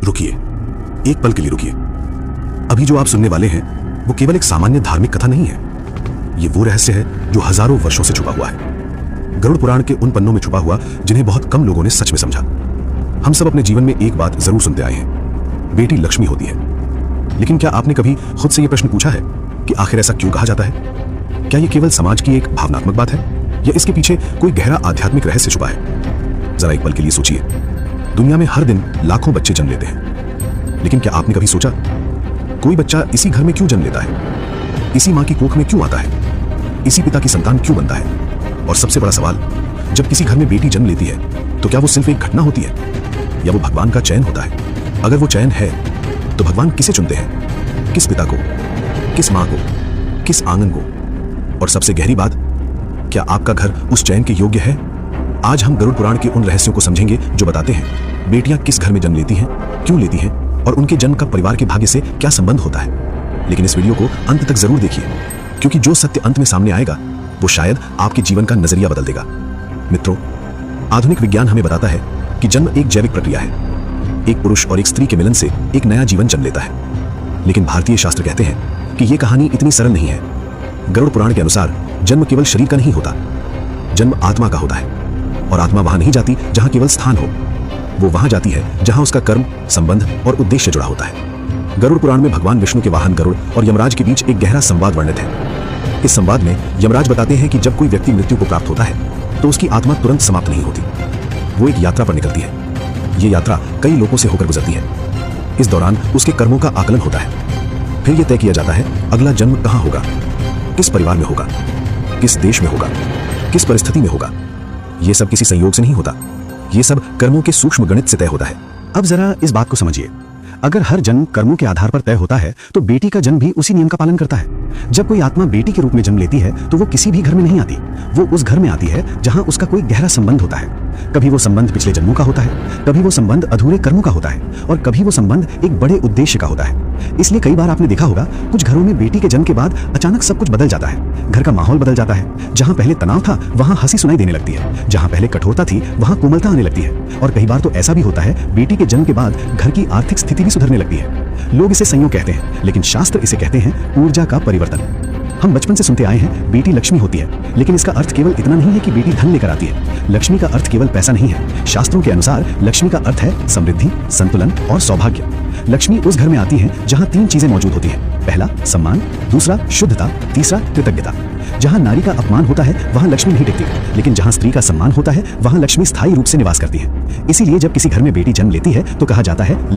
रुकिए, एक पल के लिए रुकिए। अभी जो आप सुनने वाले हैं वो केवल एक सामान्य धार्मिक कथा नहीं है। ये वो रहस्य है जो हजारों वर्षों से छुपा हुआ है, गरुड़ पुराण के उन पन्नों में छुपा हुआ जिन्हें बहुत कम लोगों ने सच में समझा। हम सब अपने जीवन में एक बात जरूर सुनते आए हैं, बेटी लक्ष्मी होती है। लेकिन क्या आपने कभी खुद से यह प्रश्न पूछा है कि आखिर ऐसा क्यों कहा जाता है? क्या यह केवल समाज की एक भावनात्मक बात है या इसके पीछे कोई गहरा आध्यात्मिक रहस्य छुपा है? जरा एक पल के लिए सोचिए। दुनिया में हर दिन लाखों बच्चे जन्म लेते हैं, लेकिन क्या आपने कभी सोचा कोई बच्चा इसी घर में क्यों जन्म लेता है? इसी मां की कोख में क्यों आता है? इसी पिता की संतान क्यों बनता है? और सबसे बड़ा सवाल, जब किसी घर में बेटी जन्म लेती है तो क्या वो सिर्फ एक घटना होती है या वो भगवान का चयन होता है? अगर वो चयन है तो भगवान किसे चुनते हैं? किस पिता को, किस मां को, किस आंगन को? और सबसे गहरी बात, क्या आपका घर उस चयन के योग्य है? आज हम गरुड़ पुराण के उन रहस्यों को समझेंगे जो बताते हैं बेटियां किस घर में जन्म लेती हैं, क्यों लेती हैं और उनके जन्म का परिवार के भाग्य से क्या संबंध होता है। लेकिन इस वीडियो को अंत तक जरूर देखिए, क्योंकि जो सत्य अंत में सामने आएगा वो शायद आपके जीवन का नजरिया बदल देगा। मित्रों, आधुनिक विज्ञान हमें बताता है कि जन्म एक जैविक प्रक्रिया है। एक पुरुष और एक स्त्री के मिलन से एक नया जीवन जन्म लेता है। लेकिन भारतीय शास्त्र कहते हैं कि यह कहानी इतनी सरल नहीं है। गरुड़ पुराण के अनुसार जन्म केवल शरीर का नहीं होता, जन्म आत्मा का होता है। और आत्मा वहां नहीं जाती जहां केवल स्थान हो, वो वहां जाती है जहां उसका कर्म, संबंध और उद्देश्य जुड़ा होता है। गरुड़ पुराण में भगवान विष्णु के वाहन गरुड़ और यमराज के बीच एक गहरा संवाद वर्णित है। इस संवाद में यमराज बताते हैं कि जब कोई व्यक्ति मृत्यु को प्राप्त होता है तो उसकी आत्मा तुरंत समाप्त नहीं होती, वो एक यात्रा पर निकलती है। ये यात्रा कई लोगों से होकर गुजरती है। इस दौरान उसके कर्मों का आकलन होता है। फिर यह तय किया जाता है अगला जन्म कहां होगा, किस परिवार में होगा, किस देश में होगा, किस परिस्थिति में होगा। यह सब किसी संयोग से नहीं होता, यह सब कर्मों के सूक्ष्म गणित से तय होता है। अब जरा इस बात को समझिए, अगर हर जन्म कर्मों के आधार पर तय होता है तो बेटी का जन्म भी उसी नियम का पालन करता है। जब कोई आत्मा बेटी के रूप में जन्म लेती है तो वो किसी भी घर में नहीं आती, वो उस घर में आती है जहां उसका कोई गहरा संबंध होता है। कभी वो संबंध पिछले जन्मों का होता है, कभी वो संबंध अधूरे कर्मों का होता है और कभी वो संबंध एक बड़े उद्देश्य का होता है। इसलिए कई बार आपने देखा होगा कुछ घरों में बेटी के जन्म के बाद अचानक सब कुछ बदल जाता है। घर का माहौल बदल जाता है। जहां पहले तनाव था वहां हंसी सुनाई देने लगती है, जहां पहले कठोरता थी वहां कोमलता आने लगती है। और कई बार तो ऐसा भी होता है बेटी के जन्म के बाद घर की आर्थिक स्थिति भी सुधरने लगती है। लोग इसे संयोग कहते हैं, लेकिन शास्त्र इसे कहते हैं ऊर्जा का परिवर्तन। हम बचपन से सुनते आए हैं बेटी लक्ष्मी होती है, लेकिन इसका अर्थ केवल इतना नहीं है कि बेटी धन लेकर आती है। लक्ष्मी का अर्थ केवल पैसा नहीं है। शास्त्रों के अनुसार लक्ष्मी का अर्थ है समृद्धि, संतुलन और सौभाग्य। लक्ष्मी उस घर में आती है जहां तीन चीजें मौजूद होती हैं। पहला सम्मान, दूसरा शुद्धता, तीसरा कृतज्ञता। जहां नारी का अपमान होता है वहां लक्ष्मी नहीं टिकती, लेकिन जहां स्त्री का सम्मान होता है वहां लक्ष्मी स्थायी रूप से निवास करती है। इसीलिए जब किसी घर में बेटी जन्म लेती है तो कहा जाता है